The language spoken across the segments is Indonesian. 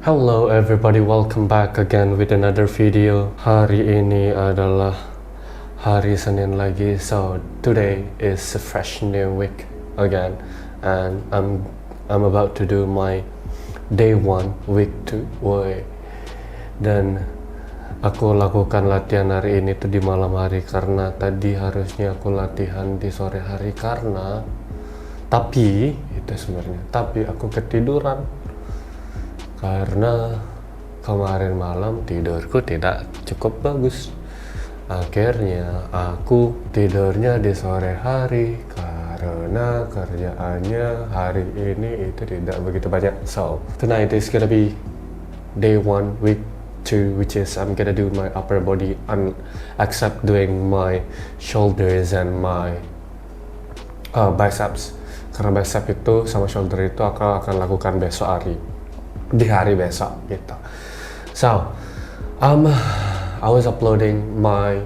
Hello everybody, welcome back again with another video. Hari ini adalah hari Senin lagi, so today is a fresh new week again, and I'm about to do my day 1 week 2 way. Dan aku lakukan latihan hari ini tuh di malam hari karena tadi harusnya aku latihan di sore hari tapi aku ketiduran karena kemarin malam tidurku tidak cukup bagus. Akhirnya aku tidurnya di sore hari karena kerjaannya hari ini itu tidak begitu banyak. So tonight is gonna be day 1 week 2, which is I'm gonna do my upper body except doing my shoulders and my biceps, karena bicep itu sama shoulder itu aku akan lakukan di hari besok gitu. So I was uploading my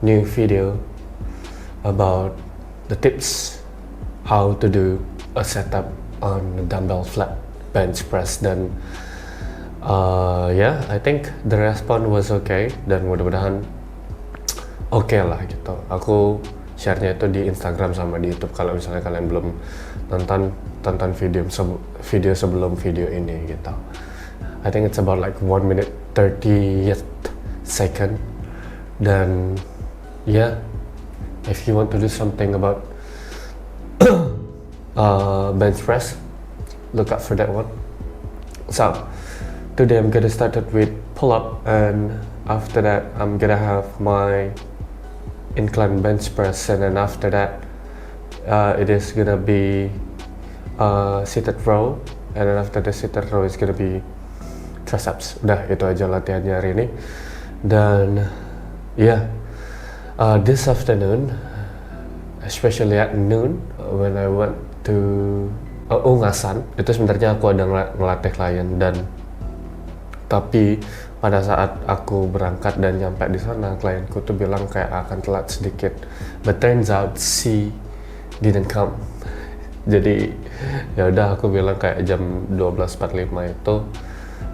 new video about the tips how to do a setup on the dumbbell flat bench press, dan I think the response was okay, dan mudah-mudahan oke lah gitu. Aku share-nya itu di Instagram sama di YouTube kalau misalnya kalian belum tonton video sebelum video ini gitu. I think it's about like 1 minute 30 second. Dan if you want to do something about bench press, look out for that one. So today I'm gonna start it with pull up, and after that I'm gonna have my incline bench press, and then after that it is gonna be seated row, and then after the seated row is gonna be triceps. Udah, itu aja latihannya hari ini. Dan this afternoon, especially at noon, when I went to Ungasan, itu sebenarnya aku ada ngelatih klien, dan tapi pada saat aku berangkat dan nyampe di sana, klienku tuh bilang kayak akan telat sedikit, but turns out she didn't come. Jadi ya udah, aku bilang kayak jam 12.45 itu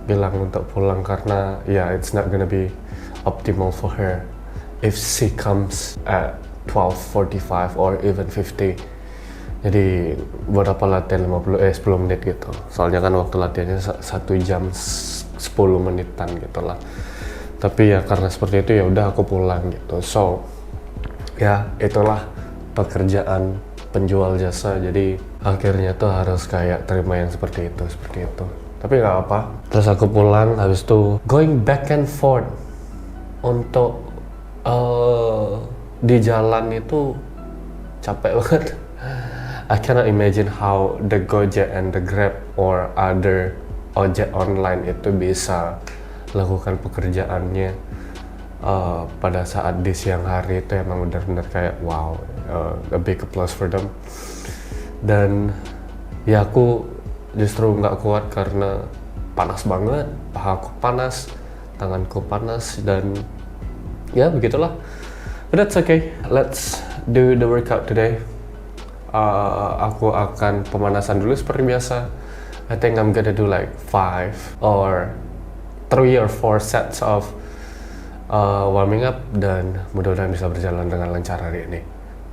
bilang untuk pulang, karena it's not gonna be optimal for her if she comes at 12:45 or even 50. Jadi buat apa latihan 10 menit gitu, soalnya kan waktu latihannya 1 jam 10 menitan gitu lah. Tapi ya karena seperti itu, ya udah aku pulang gitu. So itulah pekerjaan penjual jasa, jadi akhirnya tuh harus kayak terima yang seperti itu. Tapi nggak apa. Terus aku pulang, habis itu going back and forth untuk di jalan itu capek banget. I cannot imagine how the Gojek and the Grab or other ojek online itu bisa lakukan pekerjaannya pada saat di siang hari. Itu emang benar-benar kayak wow, a big applause for them. Dan ya aku justru nggak kuat karena panas banget, pahaku panas, tanganku panas, dan ya begitulah. But that's okay, let's do the workout today. Aku akan pemanasan dulu seperti biasa. I think I'm gonna do like 3 or 4 sets of warming up, dan mudah-mudahan bisa berjalan dengan lancar hari ini.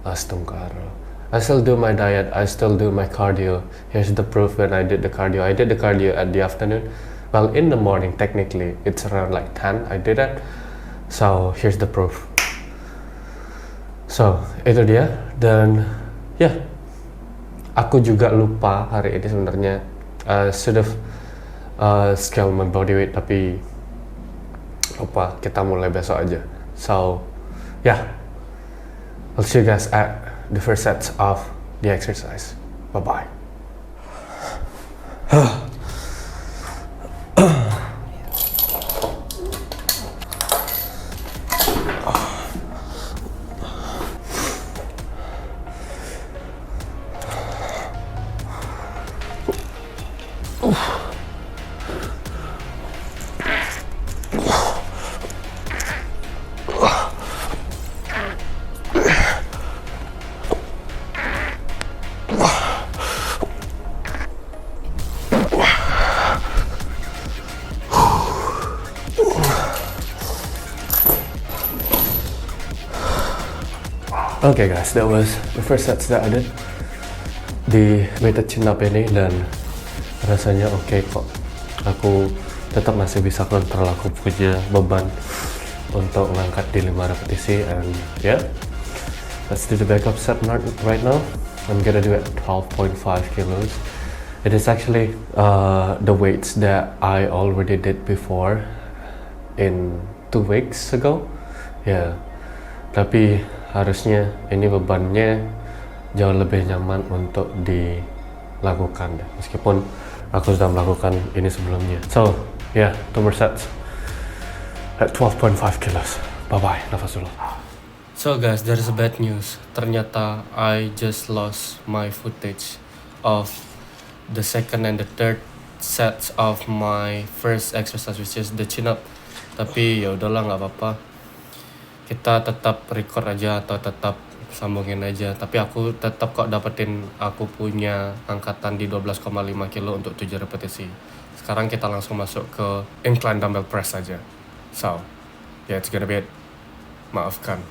Astungkaro. I still do my diet, I still do my cardio. Here's the proof when I did the cardio. I did the cardio at the afternoon. Well, in the morning, technically, it's around like 10 I did it. So, here's the proof. So, itu dia. Dan aku juga lupa hari ini sebenarnya should have scale my body weight, tapi lupa. Kita mulai besok aja. So, I'll see you guys at the first sets of the exercise. Bye-bye. Okay guys, that was the first sets that I did di weighted chin up ini, dan rasanya oke kok. Aku tetap masih bisa kontrol aku punya beban untuk mengangkat di 5 repetisi, and yeah, let's do the backup set right now. I'm gonna do it 12.5 kilos. It is actually the weights that I already did before in 2 weeks ago. Ya, tapi harusnya ini bebannya jauh lebih nyaman untuk dilakukan deh, meskipun aku sudah melakukan ini sebelumnya. So, yeah, 2 more sets at 12.5 kilos. Bye-bye, nafas dulu. So guys, there is a bad news. Ternyata I just lost my footage of the second and the third sets of my first exercise, which is the chin up. Tapi ya udahlah, nggak apa-apa. Kita tetap record aja atau tetap sambungin aja. Tapi aku tetap kok dapetin aku punya angkatan di 12,5 kilo untuk 7 repetisi. Sekarang kita langsung masuk ke incline dumbbell press aja. So, yeah, it's gonna be it. Maafkan.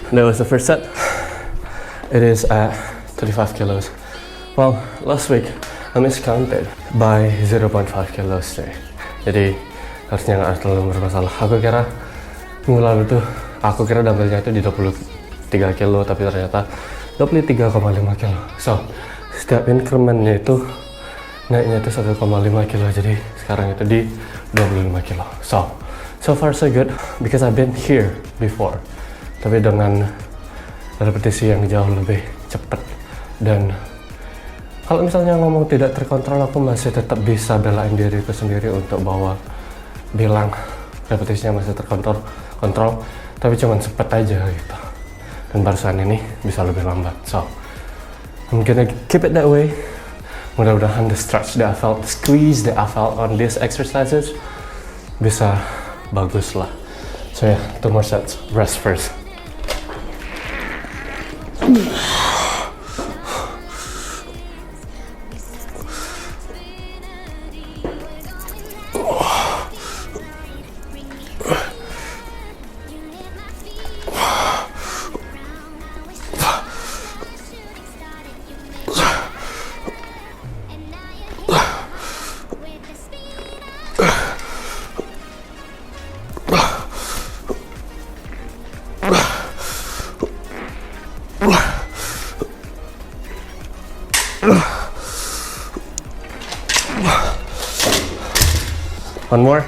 That was the first set. It is at 35 kilos. Well, last week I miscounted by 0.5 kilos deh. Jadi harusnya nggak terlalu bermasalah. Aku kira minggu lalu tuh, aku kira dumbbellnya itu di 23 kilo, tapi ternyata 23,5 kilo. So, setiap incrementnya itu naiknya itu 1,5 kilo, jadi sekarang itu di 25 kilo. So far so good, because I've been here before. Tapi dengan repetisi yang jauh lebih cepat, dan kalau misalnya ngomong tidak terkontrol, aku masih tetap bisa belain diriku sendiri untuk bilang repetisinya masih terkontrol, tapi cuman cepat aja gitu. Dan barusan ini bisa lebih lambat. So I'm gonna keep it that way. Mudah-mudahan the stretch that I felt, the squeeze that I felt on these exercises bisa bagus lah. So yeah, 2 more sets. Rest first. One more.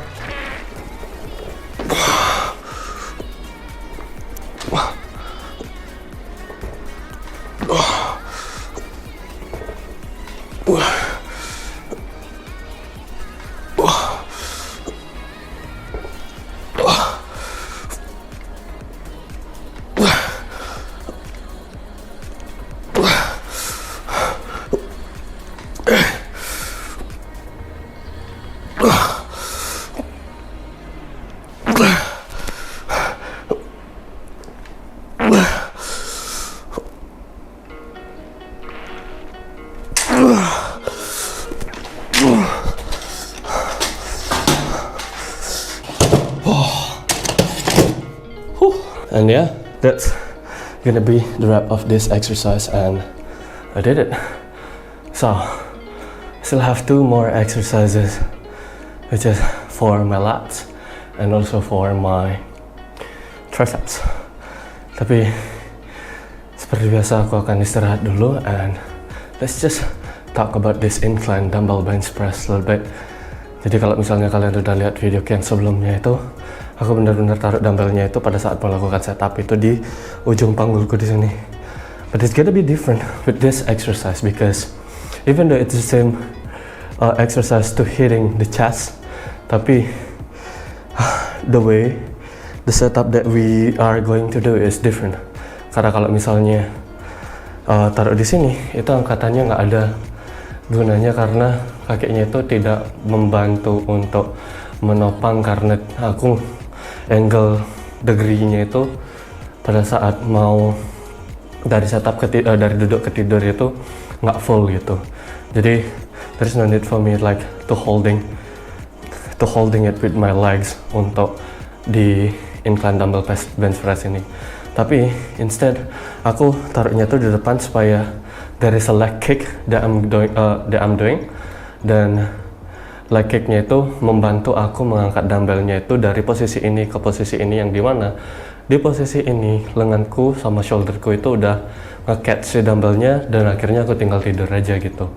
And yeah, that's gonna be the wrap of this exercise, and I did it. So, still have 2 more exercises, which is for my lats and also for my triceps. Tapi seperti biasa aku akan istirahat dulu, and let's just talk about this incline dumbbell bench press a little bit. Jadi kalau misalnya kalian udah lihat video yang sebelumnya itu, aku benar-benar taruh dumbbellnya itu pada saat melakukan setup itu di ujung panggulku di sini. But it's gonna be different with this exercise because even though it's the same exercise to hitting the chest, tapi the setup that we are going to do is different. Karena kalau misalnya taruh di sini, itu angkatannya nggak ada gunanya karena kakinya itu tidak membantu untuk menopang karena aku angle degree-nya itu pada saat mau dari setup dari duduk ke tidur itu nggak full gitu. Jadi there's no need for me like to holding it with my legs untuk di incline dumbbell bench press ini. Tapi instead aku taruhnya tuh di depan supaya there is a leg kick that I'm doing dan leg kicknya itu membantu aku mengangkat dumbbellnya itu dari posisi ini ke posisi ini, yang dimana di posisi ini lenganku sama shoulderku itu udah nge-catch si dumbbellnya dan akhirnya aku tinggal tidur aja gitu.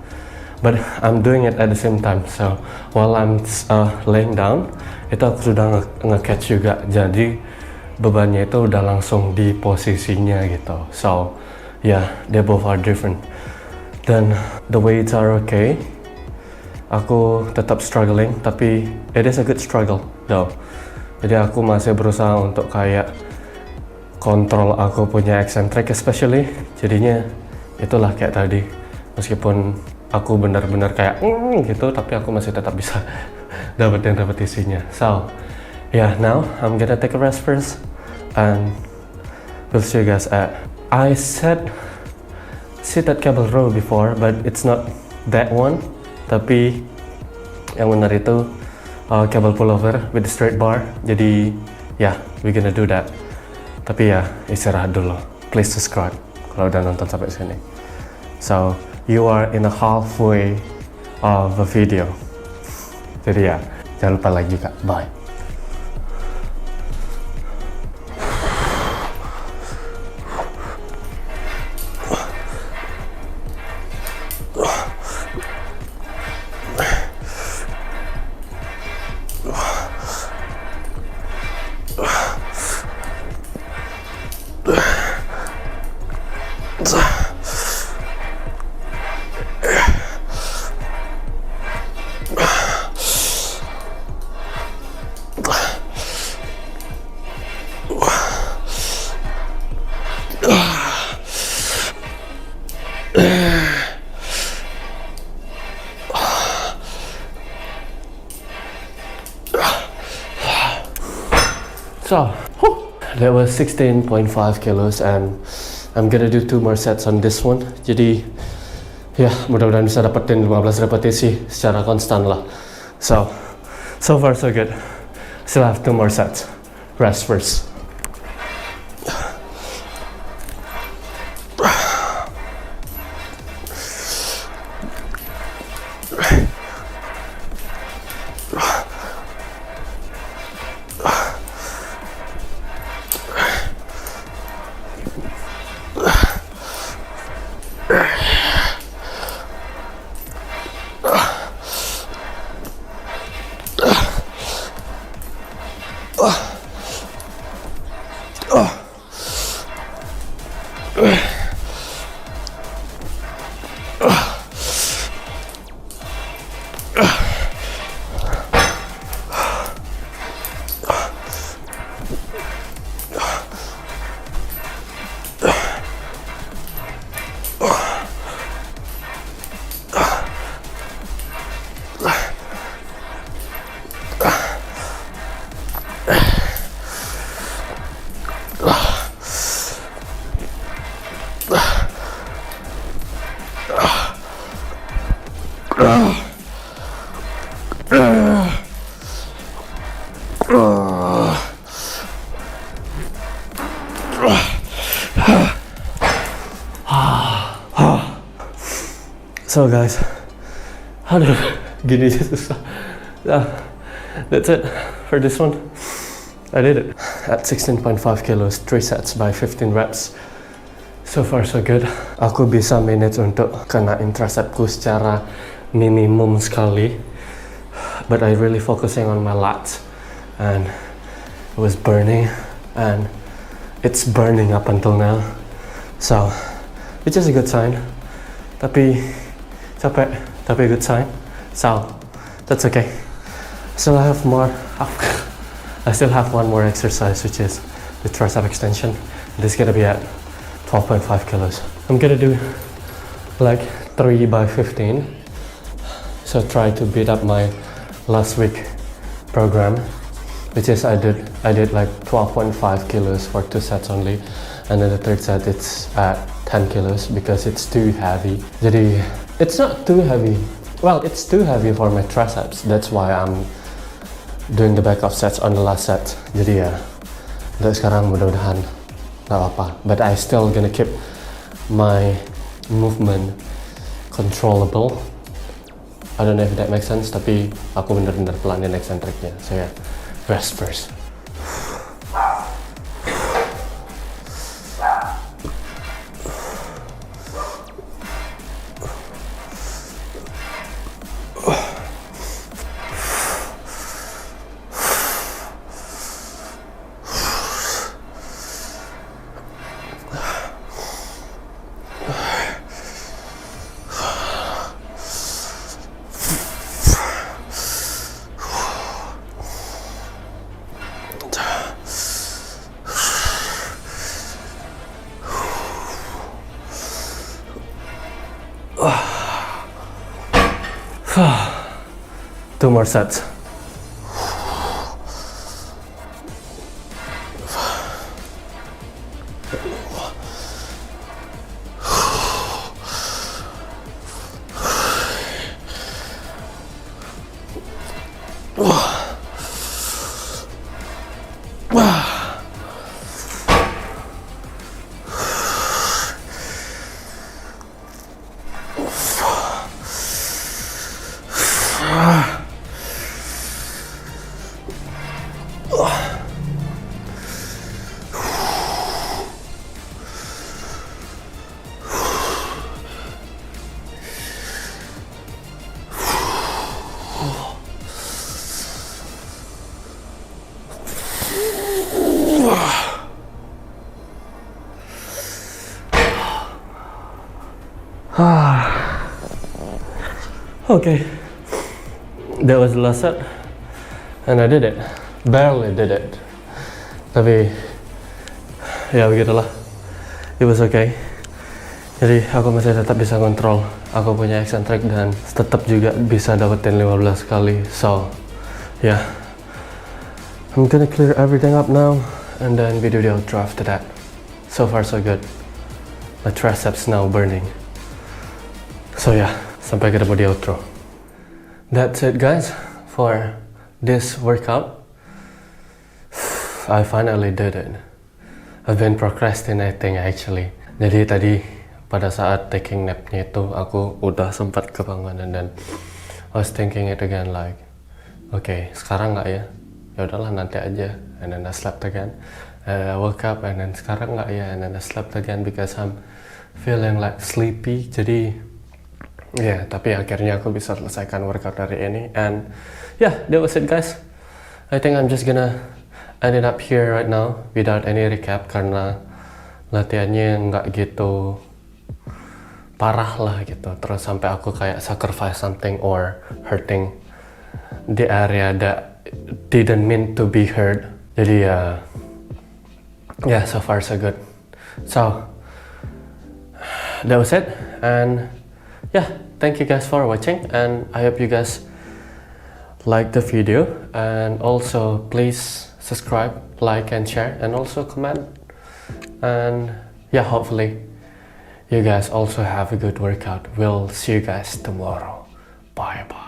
But I'm doing it at the same time, so while I'm laying down itu aku sudah nge-catch juga, jadi bebannya itu udah langsung di posisinya gitu. So yeah, they both are different. Dan the weights are okay. Aku tetap struggling, tapi it is a good struggle though. Jadi aku masih berusaha untuk kayak kontrol aku punya eccentric especially. Jadinya itulah kayak tadi, meskipun aku benar-benar kayak gitu, tapi aku masih tetap bisa dapetin repetisinya. So yeah, now I'm gonna take a rest first and we'll see you guys at. I said seated cable row before, but it's not that one. Tapi yang benar itu cable pullover with the straight bar. Jadi yeah, we're gonna do that. Tapi ya istirahat dulu. Please subscribe kalau udah nonton sampai sini. So you are in a halfway of a video. Jadi ya jangan lupa like juga. Bye. So, that was 16.5 kilos and I'm gonna do 2 more sets on this one. Jadi, ya mudah-mudahan bisa dapetin 15 repetisi secara konstan lah. So far so good. Still have 2 more sets. Rest first. So guys, aduh, gini aja susah. That's it for this one. I did it at 16.5 kilos, 3 sets by 15 reps. So far so good. Aku bisa manage untuk kena intracepku secara minimum sekali, but I really focusing on my lats and it was burning and it's burning up until now. So which is a good sign. Tapi capek, tapi a good sign. So that's okay. Still I have more. I still have one more exercise, which is the tricep extension. This is gonna be at 12.5 kilos. I'm gonna do like 3 by 15. So try to beat up my last week program, which is I did like 12.5 kilos for 2 sets only, and then the third set it's at 10 kilos because it's too heavy. Jadi it's not too heavy. Well, it's too heavy for my triceps. That's why I'm doing the backup sets on the last set. Jadi ya, untuk sekarang mudah-mudahan nggak apa-apa. But I still gonna keep my movement controllable. I don't know if that makes sense, tapi aku bener-bener pelanin eksentriknya. So yeah, rest first. Two more sets. Okay, that was the last set, and I did it. Barely did it. Tapi ya begitulah. It was okay. Jadi aku masih tetap bisa kontrol. Aku punya eccentric dan tetap juga bisa dapetin 15 kali. So yeah, I'm gonna clear everything up now and then video the outro after that. So far so good. My triceps now burning. So yeah, sampai ketemu di outro. That's it guys for this workout. I finally did it. I've been procrastinating actually. Jadi tadi pada saat taking nap-nya itu aku udah sempat kebangun dan I was thinking it again like, okay, sekarang nggak ya? Ya udahlah nanti aja. And then I slept again. I woke up and then sekarang nggak ya? And then I slept again because I'm feeling like sleepy. Jadi yeah, tapi akhirnya aku bisa selesaikan workout hari ini. And yeah, that was it guys. I think I'm just gonna end it up here right now without any recap karena latihannya nggak gitu parah lah gitu. Terus sampai aku kayak sacrifice something or hurting the area that didn't mean to be hurt. Jadi ya, yeah, so far so good. So that was it, and yeah, thank you guys for watching, and I hope you guys like the video, and also please subscribe, like and share, and also comment, and yeah, hopefully you guys also have a good workout. We'll see you guys tomorrow. Bye bye.